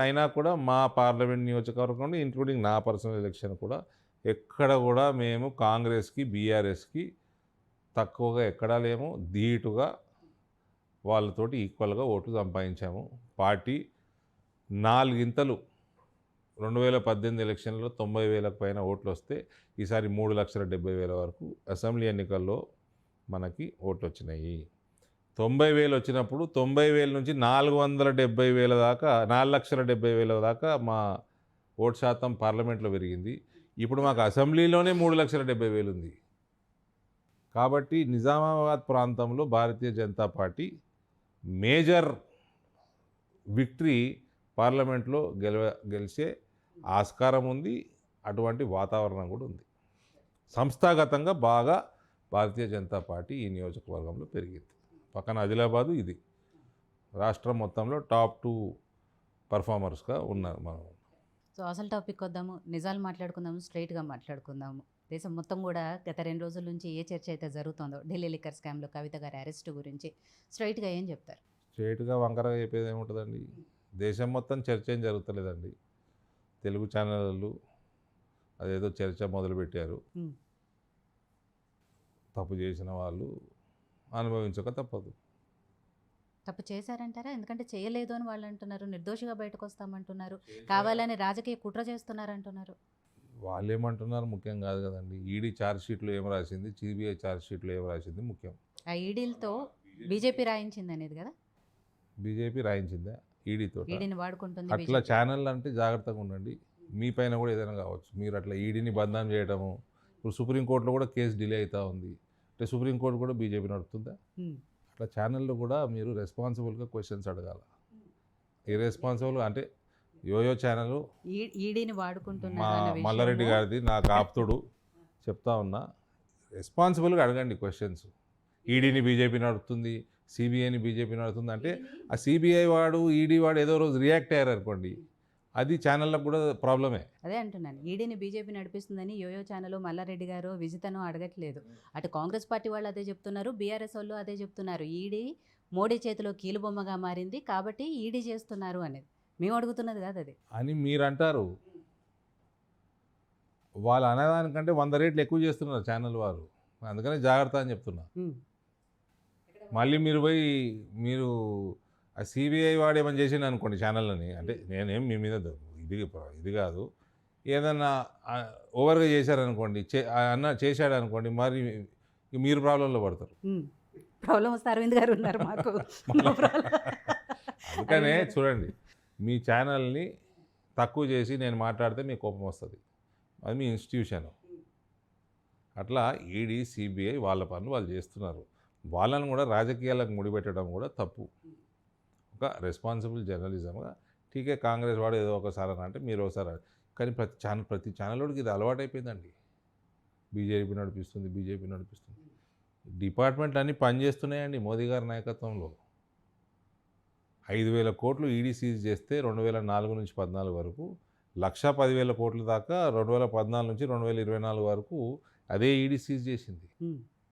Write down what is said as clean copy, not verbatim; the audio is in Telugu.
అయినా కూడా మా పార్లమెంట్ నియోజకవర్గంలో ఇంక్లూడింగ్ నా పర్సనల్ ఎలక్షన్ కూడా ఎక్కడ కూడా మేము కాంగ్రెస్కి బీఆర్ఎస్కి తక్కువగా ఎక్కడా లేము. ధీటుగా వాళ్ళతోటి ఈక్వల్గా ఓట్లు సంపాదించాము. పార్టీ నాలుగింతలు 2018 ఎలక్షన్లో 90,000కు పైన ఓట్లు వస్తే ఈసారి 3,70,000 వరకు అసెంబ్లీ ఎన్నికల్లో మనకి ఓట్లు వచ్చినాయి. 90,000 వచ్చినప్పుడు 90,000 నుంచి 470,000 దాకా 4,70,000 దాకా మా ఓటు శాతం పార్లమెంట్లో పెరిగింది. ఇప్పుడు మాకు అసెంబ్లీలోనే 3,70,000 ఉంది. కాబట్టి నిజామాబాద్ ప్రాంతంలో Bharatiya Janata party major victory పార్లమెంట్లో గెలిచే ఆస్కారం ఉంది. అటువంటి వాతావరణం కూడా ఉంది. సంస్థాగతంగా బాగా భారతీయ జనతా పార్టీ ఈ నియోజకవర్గంలో పెరిగింది. పక్కన ఆదిలాబాదు, ఇది రాష్ట్రం మొత్తంలో టాప్ 2 పర్ఫార్మర్స్గా ఉన్నారు మనం. సో అసలు టాపిక్ వద్దాము, నిజాలు మాట్లాడుకుందాము, స్ట్రైట్గా మాట్లాడుకుందాము. దేశం మొత్తం కూడా గత 2 రోజుల నుంచి ఏ చర్చ అయితే జరుగుతుందో ఢిల్లీ లిక్కర్ స్కామ్లో కవిత గారి అరెస్ట్ గురించి స్ట్రైట్గా ఏం చెప్తారు? స్ట్రైట్గా వంకరగా చెప్పేది ఏముంటుందండి? దేశం మొత్తం చర్చ ఏం జరుగుతలేదండి. తెలుగు ఛానళ్ళు అదేదో చర్చ మొదలుపెట్టారు. తప్పు చేసిన వాళ్ళు అనుభవించక తప్పదు. తప్పు చేశారంటారా? ఎందుకంటే చేయలేదు అని వాళ్ళు అంటున్నారు, నిర్దోషిగా బయటకు వస్తామంటున్నారు, కావాలని రాజకీయ కుట్ర చేస్తున్నారంటున్నారు. వాళ్ళు ఏమంటున్నారు ముఖ్యం కాదు కదండి. ఈడీ ఛార్జ్ షీట్లో ఏం రాసింది, సిబిఐ ఛార్జ్ షీట్లో ఏం రాసింది ముఖ్యం. ఆ ఈడీలతో బీజేపీ రాయించింది అనేది కదా. బీజేపీ రాయించిందా ఈడీతో? ఈడీని వాడుకుంటుంది అట్లా ఛానల్ అంటే జాగ్రత్తగా ఉండండి. మీ పైన కూడా ఏదైనా కావచ్చు. మీరు అట్లా ఈడీని బంధనం చేయడము. ఇప్పుడు సుప్రీంకోర్టులో కూడా కేసు డిలే అవుతూ ఉంది. అంటే సుప్రీంకోర్టు కూడా బీజేపీ నడుపుతుందా? అట్లా ఛానల్లో కూడా మీరు రెస్పాన్సిబుల్గా క్వశ్చన్స్ అడగాల. ఇర్రెస్పాన్సిబుల్ అంటే యోయో ఛానల్ ఈడీని వాడుకుంటున్నారు. మల్లారెడ్డి గారిది నాకు ఆప్తుడు, చెప్తా ఉన్నా, రెస్పాన్సిబుల్గా అడగండి క్వశ్చన్స్. ఈడీని బీజేపీ నడుపుతుంది, సిబిఐని బీజేపీ నడుపుతుంది అంటే ఆ సిబిఐ వాడు ఈడీ వాడు ఏదో రోజు రియాక్ట్ అయ్యారు అనుకోండి, అది ఛానళ్ళకు కూడా ప్రాబ్లమే. అదే అంటున్నాను, ఈడీని బీజేపీ నడిపిస్తుందని యోయో ఛానల్ మల్లారెడ్డి గారు విజితను అడగట్లేదు. అటు కాంగ్రెస్ పార్టీ వాళ్ళు అదే చెప్తున్నారు, బీఆర్ఎస్ వాళ్ళు అదే చెప్తున్నారు. ఈడీ మోడీ చేతిలో కీలుబొమ్మగా మారింది కాబట్టి ఈడీ చేస్తున్నారు అనేది మేము అడుగుతున్నది కాదు అది అని మీరు అంటారు. వాళ్ళు అనేదానికంటే 100 రెట్లు ఎక్కువ చేస్తున్నారు ఛానల్ వారు. అందుకని జాగ్రత్త అని చెప్తున్నా. మళ్ళీ మీరు పోయి మీరు ఆ సిబిఐ వాడు ఏమైనా చేసిండు అనుకోండి ఛానళ్ళని, అంటే నేనేం మీ మీద ఇది కాదు, ఏదన్నా ఓవర్గా చేశారనుకోండి, అన్న చేశాడు అనుకోండి, మరి మీరు ప్రాబ్లంలో పడతారు. ప్రాబ్లం వస్తే అరవింద్ గారు ఉన్నారు మాకు. అందుకనే చూడండి, మీ ఛానల్ని తక్కువ చేసి నేను మాట్లాడితే మీకు కోపం వస్తుంది. అది మీ ఇన్స్టిట్యూషన్. అట్లా ఈడీ సిబిఐ వాళ్ళ పనులు వాళ్ళు చేస్తున్నారు. వాళ్ళని కూడా రాజకీయాలకు ముడిపెట్టడం కూడా తప్పు. ఒక రెస్పాన్సిబుల్ జర్నలిజంగా టీకే కాంగ్రెస్ వాడు ఏదో ఒకసారి అంటే మీరు ఒకసారి, కానీ ప్రతి ఛానల్లోకి ఇది అలవాటైపోయిందండి. బీజేపీ నడిపిస్తుంది. డిపార్ట్మెంట్లు అన్నీ పనిచేస్తున్నాయండి మోదీ గారి నాయకత్వంలో. 5,000 కోట్లు ఈడీ సీజ్ చేస్తే 2004 నుంచి 14 వరకు 1,10,000 కోట్ల దాకా 2014 నుంచి 2024 వరకు అదే ఈడీ సీజ్ చేసింది.